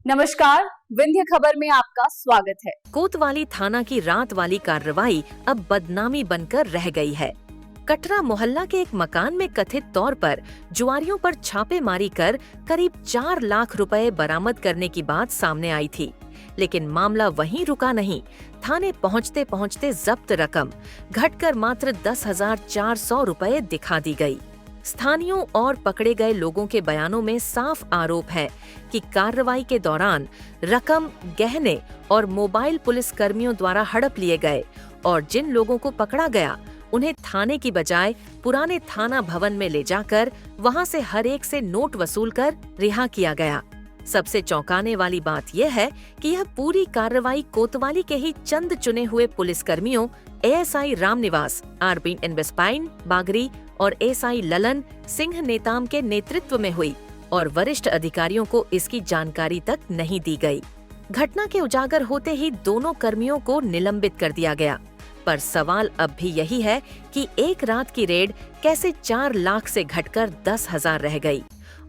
नमस्कार, विंध्य खबर में आपका स्वागत है। कोतवाली थाना की रात वाली कार्रवाई अब बदनामी बनकर रह गई है। कटरा मोहल्ला के एक मकान में कथित तौर पर जुआरियों पर छापेमारी कर करीब 4 लाख रुपए बरामद करने की बात सामने आई थी, लेकिन मामला वहीं रुका नहीं। थाने पहुंचते पहुंचते जब्त रकम घटकर मात्र 10,400 रुपए दिखा दी गई। स्थानीयों और पकड़े गए लोगों के बयानों में साफ आरोप है कि कार्रवाई के दौरान रकम, गहने और मोबाइल पुलिस कर्मियों द्वारा हड़प लिए गए और जिन लोगों को पकड़ा गया उन्हें थाने की बजाय पुराने थाना भवन में ले जाकर वहां से हर एक से नोट वसूल कर रिहा किया गया। सबसे चौंकाने वाली बात यह है कि यह पूरी कार्रवाई कोतवाली के ही चंद चुने हुए पुलिसकर्मियों एएसआई रामनिवास, आरबीन इन्वेस्पाइन बागरी और एएसआई ललन सिंह नेताम के नेतृत्व में हुई और वरिष्ठ अधिकारियों को इसकी जानकारी तक नहीं दी गई। घटना के उजागर होते ही दोनों कर्मियों को निलंबित कर दिया गया, पर सवाल अब भी यही है कि एक रात की रेड कैसे 4 लाख से घटकर 10,000 रह गई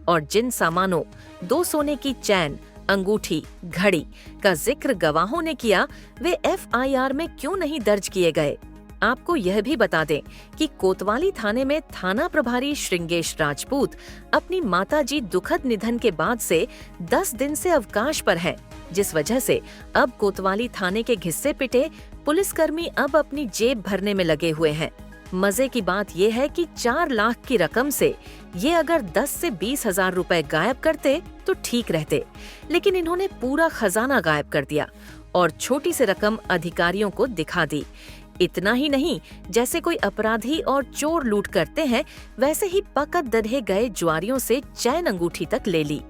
और जिन सामानों 2 सोने की चैन, अंगूठी, घड़ी का जिक्र गवाहों ने किया वे एफआईआर में क्यों नहीं दर्ज किए गए। आपको यह भी बता दें कि कोतवाली थाने में थाना प्रभारी श्रृंगेश राजपूत अपनी माताजी दुखद निधन के बाद से 10 दिन से अवकाश पर हैं, जिस वजह से अब कोतवाली थाने के घिस्से पिटे पुलिसकर्मी अब अपनी जेब भरने में लगे हुए हैं। मजे की बात यह है कि 4 लाख की रकम से ये अगर 10 से 20,000 रुपए गायब करते तो ठीक रहते, लेकिन इन्होंने पूरा खजाना गायब कर दिया और छोटी सी रकम अधिकारियों को दिखा दी। इतना ही नहीं, जैसे कोई अपराधी और चोर लूट करते हैं वैसे ही पकड़ दढ़े गए जुआरियों से चैन अंगूठी तक ले ली।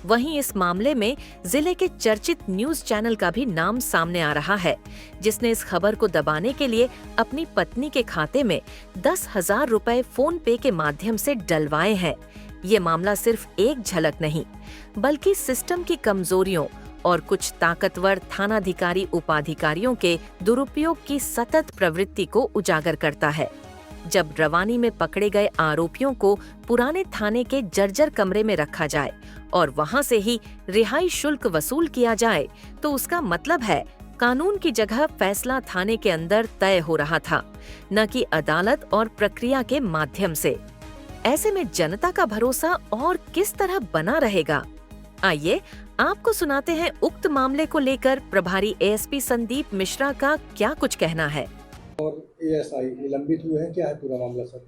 वहीं इस मामले में जिले के चर्चित न्यूज चैनल का भी नाम सामने आ रहा है, जिसने इस खबर को दबाने के लिए अपनी पत्नी के खाते में 10,000 रुपए फोन पे के माध्यम से डलवाए हैं। ये मामला सिर्फ एक झलक नहीं, बल्कि सिस्टम की कमजोरियों और कुछ ताकतवर थानाधिकारी उपाधिकारियों के दुरुपयोग की सतत प्रवृत्ति को उजागर करता है। जब रवानी में पकड़े गए आरोपियों को पुराने थाने के जर्जर कमरे में रखा जाए और वहां से ही रिहाई शुल्क वसूल किया जाए, तो उसका मतलब है कानून की जगह फैसला थाने के अंदर तय हो रहा था, न कि अदालत और प्रक्रिया के माध्यम से। ऐसे में जनता का भरोसा और किस तरह बना रहेगा? आइए आपको सुनाते हैं उक्त मामले को लेकर प्रभारी एएसपी संदीप मिश्रा का क्या कुछ कहना है। और एएसआई निलंबित हुए हैं, क्या है पूरा मामला सर?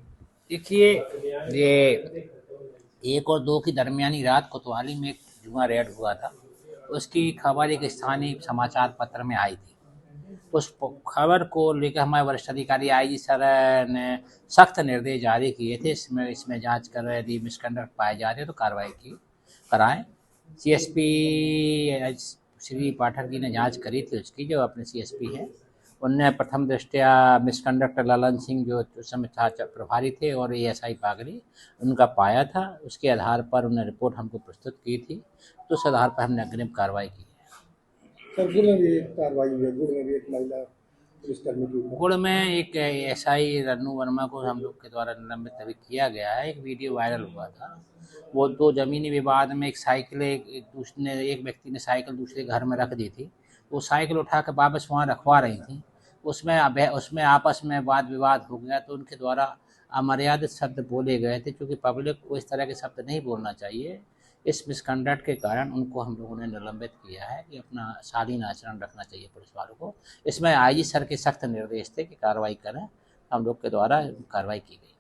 देखिए, ये 1 और 2 की दरमियानी रात कोतवाली में एक जुआ रेड हुआ था। उसकी खबर एक स्थानीय समाचार पत्र में आई थी। उस खबर को लेकर हमारे वरिष्ठ अधिकारी आईजी सर ने सख्त निर्देश जारी किए थे, इसमें जांच कर रहे, यदि मिसकंडक्ट पाए जा रहे तो कार्रवाई कराएं। सीएसपी श्री पाठक जी ने जांच करी थी उसकी, जो अपने सीएसपी हैं। उनने प्रथम दृष्टया मिसकंडक्ट ललन सिंह जो उस समय प्रभारी थे और एएसआई बागरी उनका पाया था। उसके आधार पर उन्होंने रिपोर्ट हमको प्रस्तुत की थी, तो उस आधार पर हमने अग्रिम कार्रवाई की है। सर, गुड़ में भी एक कार्रवाई हुई है, गुड़ में भी एक महिला पुलिसकर्मी की ऊपर। गुड़ में एक एसआई रन्नू वर्मा को हम लोग के द्वारा निलंबित अभी किया गया है। एक वीडियो वायरल हुआ था, वो 2 जमीनी विवाद में एक साइकिल एक व्यक्ति ने साइकिल दूसरे घर में रख दी थी, वो साइकिल उठा कर वापस वहाँ रखवा रही थी। उसमें आपस में वाद विवाद हो गया, तो उनके द्वारा अमर्यादित शब्द बोले गए थे। क्योंकि पब्लिक को इस तरह के शब्द नहीं बोलना चाहिए, इस मिसकंडक्ट के कारण उनको हम लोगों ने निलंबित किया है कि अपना शालीन आचरण रखना चाहिए पुलिस वालों को। इसमें आईजी सर के सख्त निर्देश थे कि कार्रवाई करें, हम लोग के द्वारा कार्रवाई की गई।